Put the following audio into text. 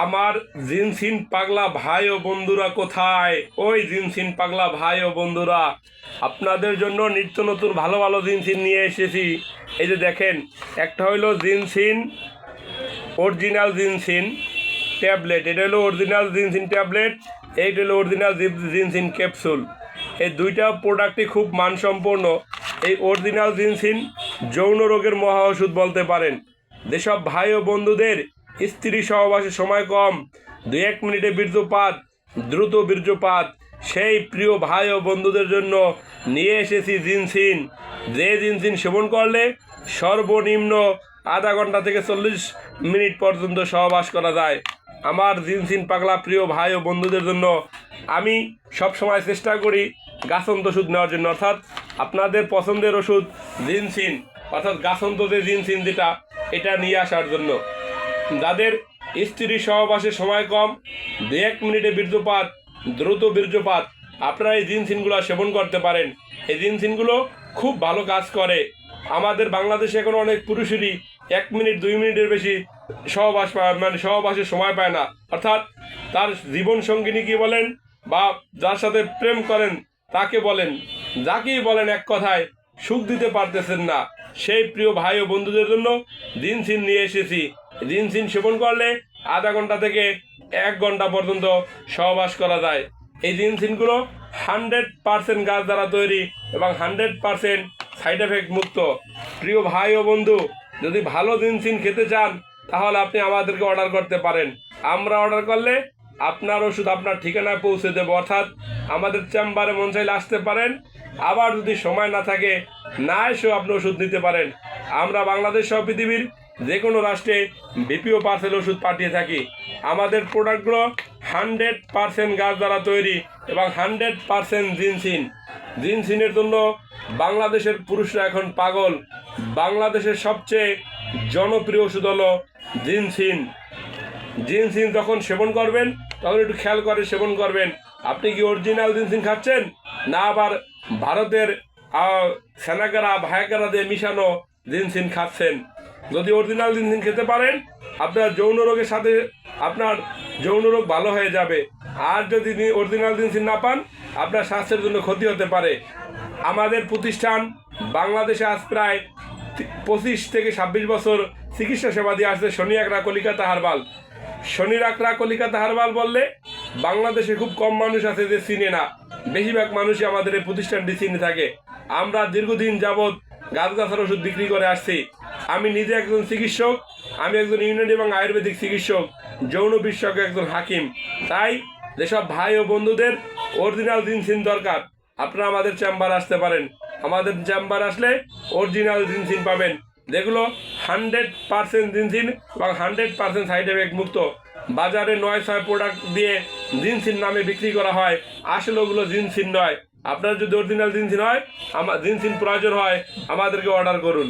আমার জিনসিন পাগলা ভাই ও বন্ধুরা কোথায়? ওই জিনসিন পাগলা ভাই ও বন্ধুরা, আপনাদের জন্য নিত্য নতুন ভালো ভালো জিনসিন নিয়ে এসেছি। এই যে দেখেন, একটা হইলো জিনসিন অরিজিনাল জিনসিন ট্যাবলেট, এটা হলো অরিজিনাল জিনসিন ট্যাবলেট, এইটা হলো অরিজিনাল জিনসিন ক্যাপসুল। এই দুইটা প্রোডাক্টই খুব মানসম্পন্ন। এই অরিজিনাল জিনসিন যৌন রোগের মহা ওষুধ বলতে পারেন। যেসব ভাই ও বন্ধুদের স্ত্রী সহবাসের সময় কম, 2-1 মিনিটে বীর্যপাত, দ্রুত বীর্যপাত, সেই প্রিয় ভাই ও বন্ধুদের জন্য নিয়ে এসেছি জিনসিন। যে জিনসিন সেবন করলে সর্বনিম্ন আধা ঘন্টা থেকে 40 মিনিট পর্যন্ত সহবাস করা যায়। আমার জিনসিন পাগলা প্রিয় ভাই ও বন্ধুদের জন্য আমি সবসময় চেষ্টা করি গাছন্ত ওষুধ নেওয়ার জন্য, অর্থাৎ আপনাদের পছন্দের ওষুধ জিনসিন, অর্থাৎ গাছন্ত যে জিনসিন যেটা, এটা নিয়ে আসার জন্য। যাদের স্ত্রী সহবাসের সময় কম, 2-1 মিনিটে বীর্যপাত, দ্রুত বীর্যপাত, আপনারা এই জিনসিনগুলো সেবন করতে পারেন। এই জিনসিনগুলো খুব ভালো কাজ করে। আমাদের বাংলাদেশে এখন অনেক পুরুষেরই 1 মিনিট 2 মিনিটের বেশি সহবাসের সময় পায় না, অর্থাৎ তার জীবন সঙ্গিনী কি বলেন বা যার সাথে প্রেম করেন তাকে বলেন, যাকেই বলেন, এক কথায় সুখ দিতে পারতেছেন না। সেই প্রিয় ভাই ও বন্ধুদের জন্য জিনসিন নিয়ে এসেছি। জিনসিন সেবন করলে আধা ঘন্টা থেকে 1 ঘন্টা পর্যন্ত সহবাস করা যায়। এই জিনসিনগুলো 100% গাছ দ্বারা তৈরি এবং 100% সাইড এফেক্ট মুক্ত। প্রিয় ভাই ও বন্ধু, যদি ভালো জিনসিন খেতে চান তাহলে আপনি আমাদেরকে অর্ডার করতে পারেন। আমরা অর্ডার করলে আপনার ওষুধ আপনার ঠিকানায় পৌঁছে দেবো, অর্থাৎ আমাদের চেম্বারে মন চাইলে আসতে পারেন। আবার যদি সময় না থাকে, না এসেও আপনি ওষুধ নিতে পারেন। আমরা বাংলাদেশ সহ পৃথিবীর যে কোনো রাষ্ট্রে বিপিও পার্সেল ওষুধ পাঠিয়ে থাকি। আমাদের প্রোডাক্টগুলো 100% গাছ দ্বারা তৈরি এবং 100% জিনসিন। জিনসিনের জন্য বাংলাদেশের পুরুষরা এখন পাগল। বাংলাদেশের সবচেয়ে জনপ্রিয় ওষুধ হলো জিনসিন। জিনসিন যখন সেবন করবেন তখন একটু খেয়াল করে সেবন করবেন। আপনি কি অরিজিনাল জিনসিন খাচ্ছেন, না আবার ভারতের সেনাকারা ভায়াকারা দিয়ে মিশানো জিনসিন খাচ্ছেন? যদি অরিজিনাল জিনসিন খেতে পারেন, আপনার যৌন রোগের সাথে আপনার যৌন রোগ ভালো হয়ে যাবে। আর যদি অরিজিনাল জিনসিন না পান, আপনার স্বাস্থ্যের জন্য ক্ষতি হতে পারে। আমাদের প্রতিষ্ঠান বাংলাদেশে আজ প্রায় 25 থেকে 26 বছর চিকিৎসা সেবা দিয়ে আসছে শনি আকরা কলিকাতা হারবাল। শনি আকরা কলিকাতা হারবাল বললে বাংলাদেশে খুব কম মানুষ আছে যে চিনে না। বেশিরভাগ মানুষই আমাদের এই প্রতিষ্ঠানটি চিনে থাকে। আমরা দীর্ঘদিন যাবৎ গাছগাছার ওষুধ বিক্রি করে আসছি। আমি নিজে একজন চিকিৎসক, আমি একজন ইউনানি এবং আয়ুর্বেদিক চিকিৎসক, যৌন বিশেষজ্ঞ, একজন হাকিম। তাই যেসব ভাই ও বন্ধুদের অরিজিনাল জিনসিন দরকার, আপনারা আমাদের চেম্বার আসতে পারেন। আমাদের চেম্বার আসলে অরিজিনাল জিনসিন পাবেন, যেগুলো 100% জিনসিন এবং 100% সাইড এফেক্ট মুক্ত। বাজারে 9-6 প্রোডাক্ট দিয়ে জিনসিন নামে বিক্রি করা হয়, আসলে ওগুলো জিনসিন নয়। আপনার যদি অরিজিনাল জিনসিন হয়, জিনসিন প্রয়োজন হয়, আমাদেরকে অর্ডার করুন।